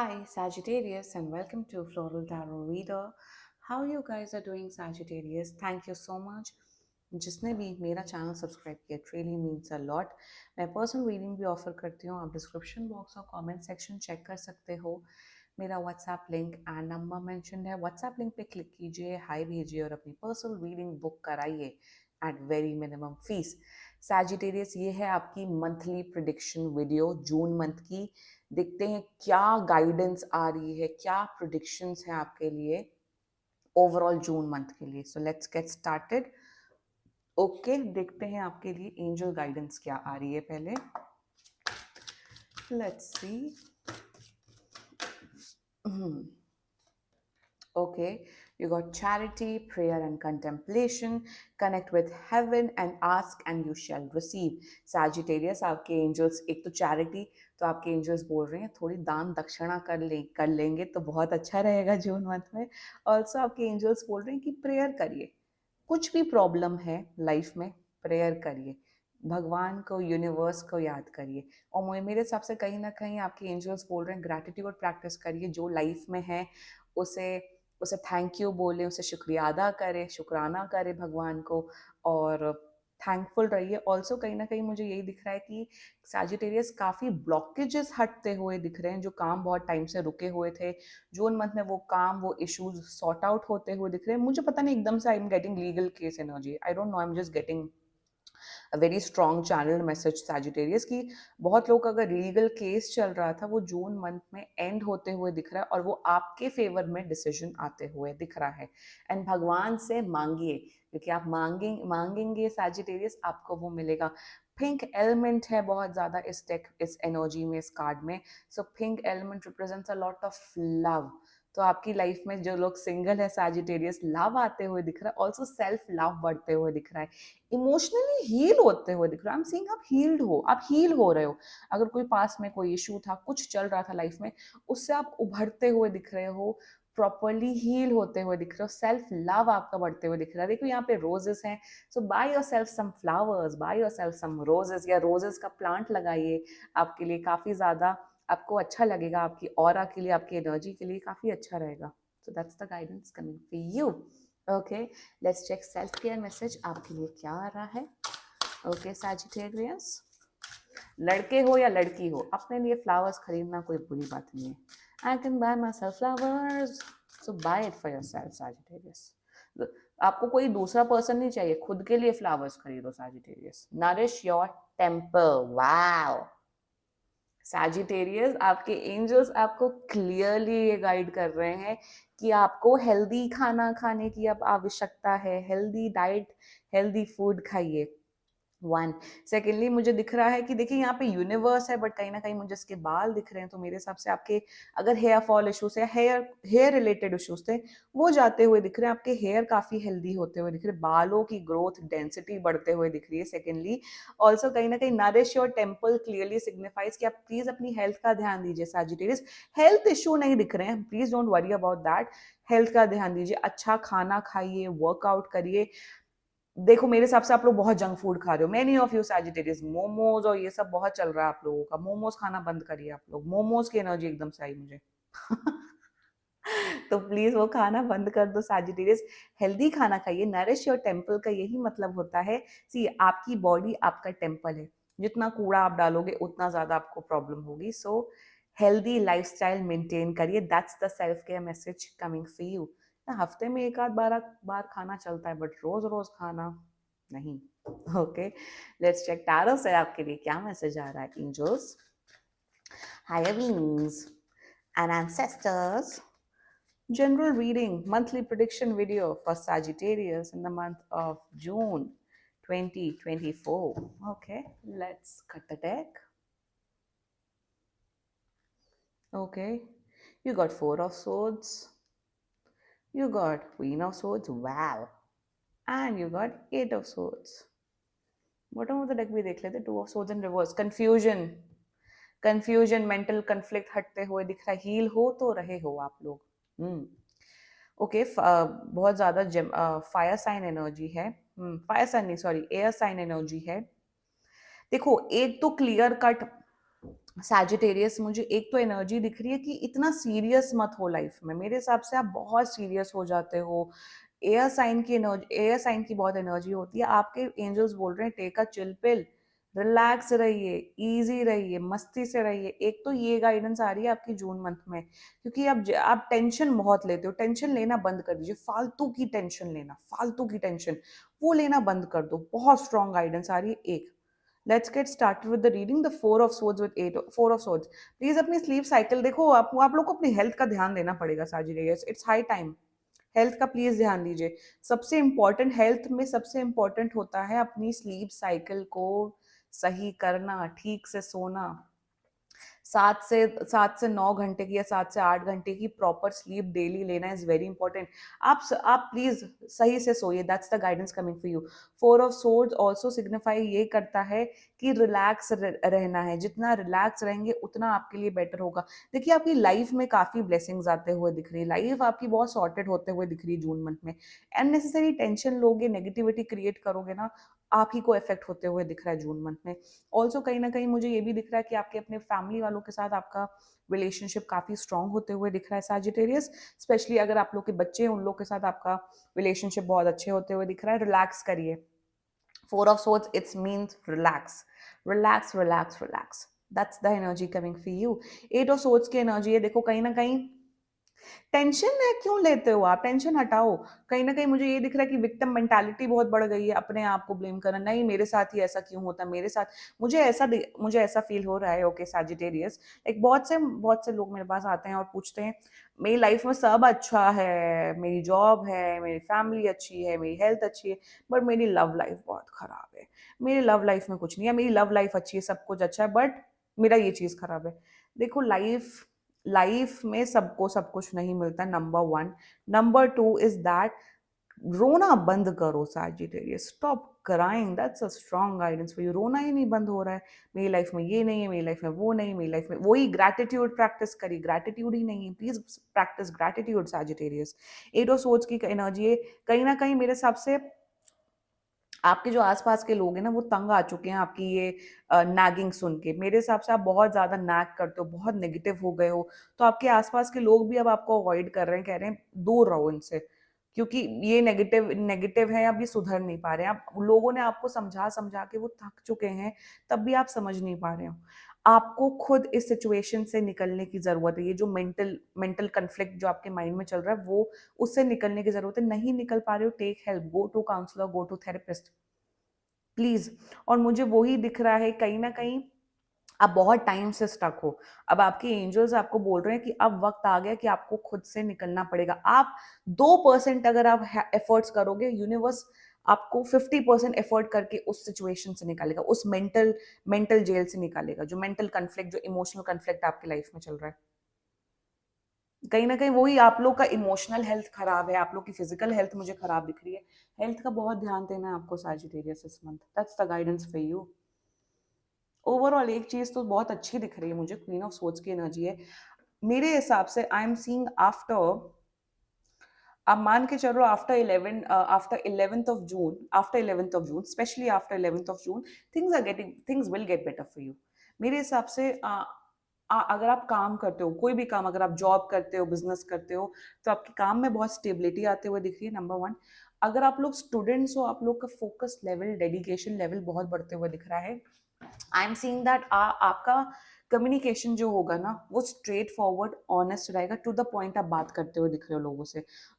Hi, Sagittarius, and welcome to Floral Tarot Reader. How you guys are doing, Sagittarius? Thank you so much. जिसने भी मेरा channel subscribe किया, it really means a lot. मैं personal reading भी offer करती हूँ. आप description box और कमेंट सेक्शन चेक कर सकते हो. मेरा WhatsApp link and number mention है. व्हाट्सएप लिंक पे क्लिक कीजिए, हाई भेजिए और अपनी पर्सनल रीडिंग बुक कराइए at very minimum fees. Sagittarius, ये है आपकी monthly prediction video June month की. देखते हैं क्या गाइडेंस आ रही है, क्या प्रिडिक्शंस हैं आपके लिए ओवरऑल जून मंथ के लिए. So let's get started. Okay, देखते हैं आपके लिए एंजल गाइडेंस क्या आ रही है पहले. Let's see. Okay, you got charity, prayer and contemplation. Connect with heaven and ask and you shall receive. Sagittarius, आपके angels, एक तो charity, तो आपके angels बोल रहे हैं थोड़ी दान दक्षिणा कर लेंगे तो बहुत अच्छा रहेगा जून मंथ में. Also आपके angels बोल रहे हैं कि प्रेयर करिए. कुछ भी प्रॉब्लम है लाइफ में, प्रेयर करिए, भगवान को, यूनिवर्स को याद करिए. और मेरे हिसाब से कहीं ना कहीं आपके एंजल्स बोल रहे हैं ग्रैटिट्यूड प्रैक्टिस करिए. जो लाइफ में है उसे उसे थैंक यू बोले, उसे शुक्रिया अदा करे, शुक्राना करे भगवान को और थैंकफुल रहिए. ऑल्सो कहीं ना कहीं मुझे यही दिख रहा है कि सैजिटेरियस काफ़ी ब्लॉकेजेस हटते हुए दिख रहे हैं. जो काम बहुत टाइम से रुके हुए थे जून मंथ में, वो काम, वो इश्यूज सॉर्ट आउट होते हुए दिख रहे हैं. मुझे पता नहीं, एकदम से I am getting legal case energy. I don't know, I am just getting a very strong channel message Sagittarius की बहुत लोग अगर लीगल केस चल रहा था वो जून मंथ में एंड होते हुए दिख रहा है और वो आपके फेवर में डिसीजन आते हुए दिख रहा है. एंड भगवान से मांगिए, क्योंकि आप मांगेंगे सैजिटेरियस, आपको वो मिलेगा. पिंक एलिमेंट है बहुत ज़्यादा इस डेक, इस एनर्जी में, इस कार्ड में. So pink element represents a lot of love. तो आपकी लाइफ में जो लोग सिंगल है सैजिटेरियस, लव आते हुए दिख रहा है. ऑल्सो सेल्फ लव बढ़ते हुए दिख रहा है. इमोशनली हील होते हुए दिख रहा है. आई एम सेइंग आप हील्ड हो, आप हील हो रहे हो. अगर कोई पास में कोई इशू था, कुछ चल रहा था लाइफ में, उससे आप उभरते हुए दिख रहे हो, प्रॉपरली हील होते हुए दिख रहे हो. सेल्फ लव आपका बढ़ते हुए दिख रहा है. देखो यहाँ पे रोजेस हैं. So buy yourself some flowers, buy yourself some roses, या रोजेस का प्लांट लगाइए. आपके लिए काफी ज्यादा आपको अच्छा लगेगा. आपकी ऑरा के लिए, आपकी एनर्जी के लिए काफी अच्छा रहेगा. So that's the guidance coming for you. Okay, let's check self care message आपके लिए क्या आ रहा है. ओके सैजिटेरियस, लड़के हो या लड़की हो, अपने लिए फ्लावर्स खरीदना कोई बुरी बात नहीं है. I can buy myself flowers, so buy it for yourself Sagittarius. आपको कोई दूसरा पर्सन नहीं चाहिए, खुद के लिए फ्लावर्स खरीदो Sagittarius. Nourish your temple. Wow Sagittarius, आपके एंजल्स आपको क्लियरली ये गाइड कर रहे हैं कि आपको हेल्दी खाना खाने की अब आवश्यकता है. हेल्दी डाइट, हेल्दी फूड खाइए. वन. सेकेंडली मुझे दिख रहा है कि देखिए यहाँ पे यूनिवर्स है, बट कहीं ना कहीं मुझे इसके बाल दिख रहे हैं. तो मेरे हिसाब से आपके अगर हेयर फॉल इश्यूज है, हेयर हेयर रिलेटेड इश्यूज थे, वो जाते हुए दिख रहे हैं. आपके हेयर काफी हेल्दी होते हुए दिख रहे हैं. बालों की ग्रोथ, डेंसिटी बढ़ते हुए दिख रही है. सेकेंडली ऑल्सो कहीं ना कहीं nourish your temple clearly signifies कि आप प्लीज अपनी हेल्थ का ध्यान दीजिए सैजिटेरियस. हेल्थ इश्यू नहीं दिख रहे हैं, please don't worry about that. Health का ध्यान दीजिए, अच्छा खाना खाइए, वर्कआउट करिए. देखो मेरे हिसाब से आप लोग बहुत जंक फूड खा रहे हो. Many of you Sagittarius, momos और ये सब बहुत चल रहा है आप लोगों का. मोमोज खाना बंद करिए आप लोग. मोमोज की एनर्जी एकदम से आई मुझे. तो प्लीज वो खाना बंद कर दो सैजिटेरियस. हेल्दी खाना खाइए. नरिश योर टेम्पल का यही मतलब होता है. सी, आपकी बॉडी आपका टेम्पल है. जितना कूड़ा आप डालोगे उतना ज्यादा आपको प्रॉब्लम होगी. सो हेल्दी लाइफस्टाइल मेंटेन करिए. That's the self care message coming for you. हफ्ते में एक आध बार खाना चलता है, बट रोज रोज खाना नहीं. ओके, लेट्स चेक टैरो से आपके लिए क्या मैसेज आ रहा है. Angels, higher beings and ancestors. General reading, monthly prediction video for Sagittarius in the month of June 2024. Okay, let's cut the deck. Okay, you got Four of Swords, you got Queen of Swords, wow, and you got Eight of Swords. Bottom of the deck भी देख लेते. Two of Swords in reverse. Confusion, mental conflict हटते हुए दिख रहा है. Heal हो तो रहे हो आप लोग. ओके, बहुत ज्यादा फायर साइन एनर्जी है. फायर साइन नहीं, सॉरी, एयर साइन एनर्जी है. देखो एक तो क्लियर कट सैजिटेरियस मुझे एक तो एनर्जी दिख रही है कि इतना सीरियस मत हो लाइफ में, मेरे हिसाब से आप बहुत सीरियस हो जाते हो। एयर साइन की बहुत एनर्जी होती है, आपके एंजल्स बोल रहे हैं take a chill pill, relax रहिए, इजी रहिए, मस्ती से रहिए। एक तो ये गाइडेंस आ रही है आपकी जून मंथ में, क्योंकि आप टेंशन बहुत लेते हो, टेंशन लेना बंद कर दीजिए, फालतू की टेंशन लेना, फालतू की टेंशन वो लेना बंद कर दो। बहुत स्ट्रॉन्ग गाइडेंस आ रही है। एक, let's get started with the reading the four of swords with eight four of swords. Please अपनी स्लीप साइकिल देखो, आप लोग को अपनी हेल्थ का ध्यान देना पड़ेगा Sagittarius, it's high time. Health का प्लीज ध्यान दीजिए। सबसे इंपॉर्टेंट, हेल्थ में सबसे इंपॉर्टेंट होता है अपनी स्लीप साइकिल को सही करना, ठीक से सोना। 7 से 9 घंटे की या 7 से 8 घंटे की प्रॉपर स्लीप डेली लेना इज वेरी इंपॉर्टेंट। आप प्लीज सही से सोइए, that's the guidance coming for you. Four of swords also signify ये करता है कि रिलैक्स रहना है, जितना रिलैक्स रहेंगे उतना आपके लिए बेटर होगा। देखिए आपकी लाइफ में काफी ब्लेसिंग्स आते हुए दिख रही है, लाइफ आपकी बहुत सॉर्टेड होते हुए दिख रही है जून मंथ में। अननेसेसरी टेंशन लोगे, नेगेटिविटी क्रिएट करोगे ना, आप ही को इफेक्ट होते हुए दिख रहा है जून मंथ में। ऑल्सो कहीं ना कहीं मुझे ये भी दिख रहा है कि आपके अपने फैमिली वालों के साथ आपका रिलेशनशिप काफी स्ट्रांग होते हुए दिख रहा है सैजिटेरियस। स्पेशली अगर आप लोग के बच्चे हैं उन लोग के साथ आपका रिलेशनशिप बहुत अच्छे होते हुए दिख रहा है। रिलैक्स करिए। Four of swords it's means relax, relax relax relax, that's the energy coming for you. Eight of swords की एनर्जी है, देखो कहीं ना कहीं टेंशन है, क्यों लेते हो आप, टेंशन हटाओ। कहीं ना कहीं मुझे ये दिख रहा है कि विक्टिम मेंटालिटी बहुत बढ़ गई है, अपने आप को ब्लेम करना, नहीं मेरे साथ ही ऐसा क्यों होता है, मेरे साथ मुझे ऐसा फील हो रहा है। ओके सैजिटेरियस, एक बहुत से लोग मेरे पास आते हैं और पूछते हैं मेरी लाइफ में सब अच्छा है, मेरी जॉब है, मेरी फैमिली अच्छी है, मेरी हेल्थ अच्छी है, बट मेरी लव लाइफ बहुत खराब है। मेरी लव लाइफ में कुछ नहीं है, मेरी लव लाइफ अच्छी है, सब कुछ अच्छा है, बट मेरा ये चीज खराब है। देखो लाइफ लाइफ में सबको सब कुछ नहीं मिलता, number one. Number two is that रोना बंद करो Sagittarius, stop crying, that's a strong guidance for you. रोना ही नहीं बंद हो रहा है, मेरी लाइफ में ये नहीं है, मेरी लाइफ में वो नहीं, मेरी लाइफ में वही। ग्रैटिट्यूड प्रैक्टिस करिए, ग्रैटिट्यूड ही नहीं है, please practice gratitude Sagittarius. Eight of swords की एनर्जी है, कहीं ना कहीं मेरे हिसाब से आपके जो आसपास के लोग हैं ना वो तंग आ चुके हैं आपकी ये नैगिंग सुन के। मेरे हिसाब से आप बहुत ज्यादा नैग करते हो, बहुत नेगेटिव हो गए हो, तो आपके आसपास के लोग भी अब आपको अवॉइड कर रहे हैं, कह रहे हैं दूर रहो इनसे, क्योंकि ये नेगेटिव नेगेटिव है, अब ये सुधर नहीं पा रहे हैं। आप लोगों ने आपको समझा समझा के वो थक चुके हैं, तब भी आप समझ नहीं पा रहे हो। आपको खुद इस सिचुएशन से निकलने की जरूरत है। ये जो मेंटल मेंटल कन्फ्लिक्ट जो आपके माइंड में चल रहा है वो, उससे निकलने की जरूरत है। नहीं निकल पा रहे हो, take help, go to counsellor, go to therapist please. और मुझे वही दिख रहा है कहीं ना कहीं आप बहुत टाइम से स्टक हो। अब आपके एंजल्स आपको बोल रहे हैं कि अब वक्त आ गया कि आपको खुद से निकलना पड़ेगा। आप 2% अगर आप एफर्ट्स करोगे, यूनिवर्स आपको 50% एफर्ट करके उस सिचुएशन से निकालेगा, उस मेंटल जेल से निकालेगा, जो मेंटल कन्फ्लिक्ट, जो इमोशनल कन्फ्लिक्ट आपकी लाइफ में चल रहा है। कहीं ना कहीं वही, आप लोग का इमोशनल हेल्थ खराब है, आप लोग की फिजिकल हेल्थ मुझे खराब दिख रही है। हेल्थ का बहुत ध्यान देना है आपको सैजिटेरियस इस month, that's the guidance for you. Overall एक चीज तो बहुत अच्छी दिख रही है मुझे, क्वीन ऑफ सोर्ड्स की एनर्जी है। मेरे हिसाब से आई एम सीइंग आफ्टर, आप मान के चलो after 11th of June, specially after 11th of June, things will get better for you. मेरे हिसाब से अगर आप काम करते हो, कोई भी काम, अगर आप जॉब करते हो, बिजनेस करते हो, तो आपके काम में बहुत स्टेबिलिटी आते हुए दिख रही है, नंबर वन। अगर आप लोग स्टूडेंट्स हो, आप लोग का फोकस लेवल, डेडिकेशन लेवल बहुत बढ़ते हुए दिख रहा है। आई एम सीइंग दैट आपका कम्युनिकेशन जो होगा ना वो स्ट्रेट फॉरवर्ड, ऑनेस्ट रहेगा, टू द पॉइंट आप बात करते हुए दिख रहे हो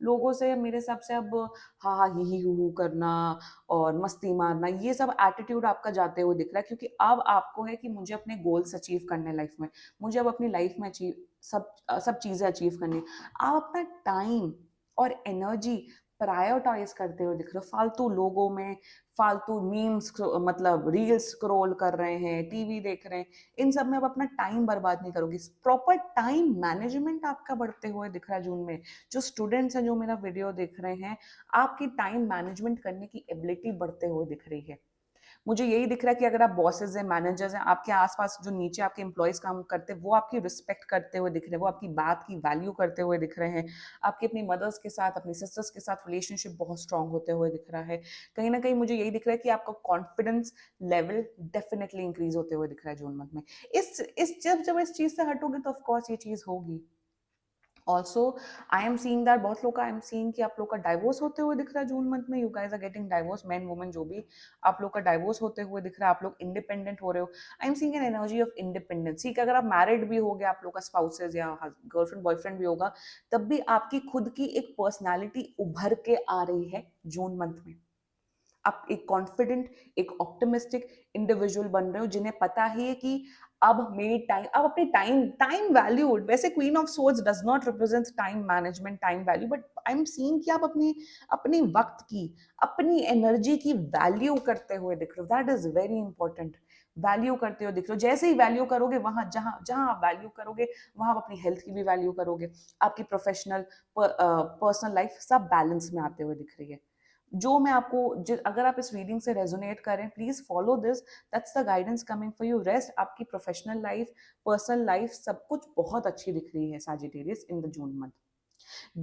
लोगों से मेरे हिसाब से अब हाँ हाँ ही हु करना और मस्ती मारना, ये सब एटीट्यूड आपका जाते हुए दिख रहा है, क्योंकि अब आपको है कि मुझे अपने गोल्स अचीव करने लाइफ में, मुझे अब अपनी लाइफ में अचीव सब चीजें अचीव करनी। आप अपना टाइम और एनर्जी प्रायोरिटाइज करते हुए दिख रहे हो, फालतू लोगों में, फालतू मीम्स, मतलब रील्स स्क्रॉल कर रहे हैं, टीवी देख रहे हैं, इन सब में अब अपना टाइम बर्बाद नहीं करोगे। प्रॉपर टाइम मैनेजमेंट आपका बढ़ते हुए दिख रहा है जून में। जो स्टूडेंट्स हैं जो मेरा वीडियो देख रहे हैं, आपकी टाइम मैनेजमेंट करने की एबिलिटी बढ़ते हुए दिख रही है। मुझे यही दिख रहा है कि अगर आप बॉसेस हैं, मैनेजर्स हैं, आपके आसपास जो नीचे आपके एम्प्लॉयज काम करते हैं वो आपकी रिस्पेक्ट करते हुए दिख रहे हैं, वो आपकी बात की वैल्यू करते हुए दिख रहे हैं, आपकी अपनी मदर्स के साथ, अपनी सिस्टर्स के साथ रिलेशनशिप बहुत स्ट्रांग होते हुए दिख रहा है, कहीं ना कहीं मुझे यही दिख रहा है कि आपका कॉन्फिडेंस लेवल डेफिनेटली इंक्रीज होते हुए दिख रहा है जून मंथ में। इस जब जब इस चीज से हटोगे तो ऑफकोर्स ये चीज होगी। Also I am seeing that बहुत लोग का आई एम सीइंग कि आप लोग का डाइवोर्स होते हुए दिख रहा है जून मंथ में। You guys are getting divorce, man women जो भी, आप लोग का डाइवोर्स होते हुए दिख रहा है, आप लोग इंडिपेंडेंट हो रहे हो। I am seeing an energy of independence. ठीक है, अगर आप मैरिड भी हो गया, आप लोग का स्पाउसेस या गर्लफ्रेंड बॉयफ्रेंड भी होगा, तब भी आपकी खुद की एक पर्सनैलिटी उभर के आ रही है जून मंथ में। आप एक कॉन्फिडेंट, एक ऑप्टिमिस्टिक इंडिविजुअल बन रहे हो, जिन्हें पता है कि अब मेरी टाइम, अब अपनी टाइम वैल्यू, वैसे queen of swords does not represent time management, time value, but I am seeing कि आप अपनी अपनी वक्त की, अपनी एनर्जी की वैल्यू करते हुए दिख रहे हो। That is very important. Value करते हुए दिख रहे हो। जैसे ही वैल्यू करोगे, वहां जहां जहां आप वैल्यू करोगे, वहां आप अपनी हेल्थ की भी वैल्यू करोगे। आपकी प्रोफेशनल, पर्सनल लाइफ सब बैलेंस में आते हुए दिख रही है। जो मैं आपको, अगर आप इस रीडिंग से रेजोनेट करें, please follow this. That's the guidance coming for you. Rest, आपकी प्रोफेशनल लाइफ, पर्सनल लाइफ, सब कुछ बहुत अच्छी दिख रही है Sagittarius in the June month.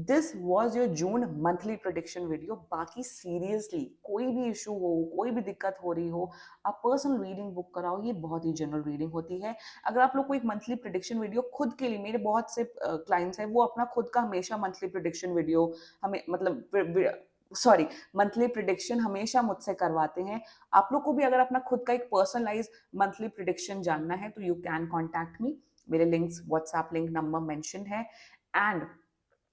This was your June monthly prediction video. बाकी सीरियसली कोई भी इशू हो, कोई भी दिक्कत हो रही हो, आप पर्सनल रीडिंग बुक कराओ। ये बहुत ही जनरल रीडिंग होती है। अगर आप लोग को एक मंथली प्रोडिक्शन वीडियो खुद के लिए, मेरे बहुत से क्लाइंट्स हैं वो अपना खुद का हमेशा मंथली प्रोडिक्शन वीडियो हमें, मतलब सॉरी, मंथली प्रिडिक्शन हमेशा मुझसे करवाते हैं। आप लोग को भी अगर अपना खुद का एक पर्सनलाइज मंथली प्रिडिक्शन जानना है तो यू कैन कॉन्टैक्ट मी। मेरे links, WhatsApp link, number mention है। एंड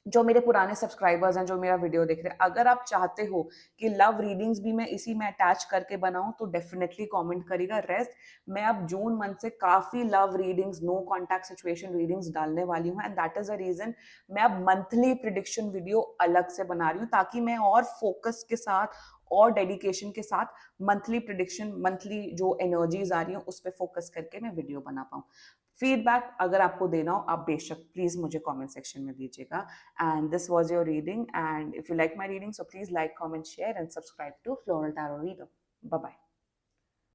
जो मेरे पुराने सब्सक्राइबर्स हैं, जो मेरा वीडियो देख रहे हैं, अगर आप चाहते हो कि लव रीडिंग्स भी मैं इसी में अटैच करके बनाऊं तो डेफिनेटली कमेंट करिएगा। रेस्ट, मैं अब जून मंथ से काफी love readings, no contact situation readings डालने वाली हूं, and that is a reason मैं अब मंथली प्रिडिक्शन वीडियो अलग से बना रही हूँ, ताकि मैं और फोकस के साथ और डेडिकेशन के साथ मंथली प्रिडिक्शन, मंथली जो एनर्जीज आ रही हैं उस पर फोकस करके मैं वीडियो बना पाऊँ। फीडबैक अगर आपको देना हो, आप बेशक प्लीज मुझे कमेंट सेक्शन में दीजिएगा। And this was your reading. And if you like my reading, so please like, comment, share, and subscribe to Floral Tarot Reader. Bye bye.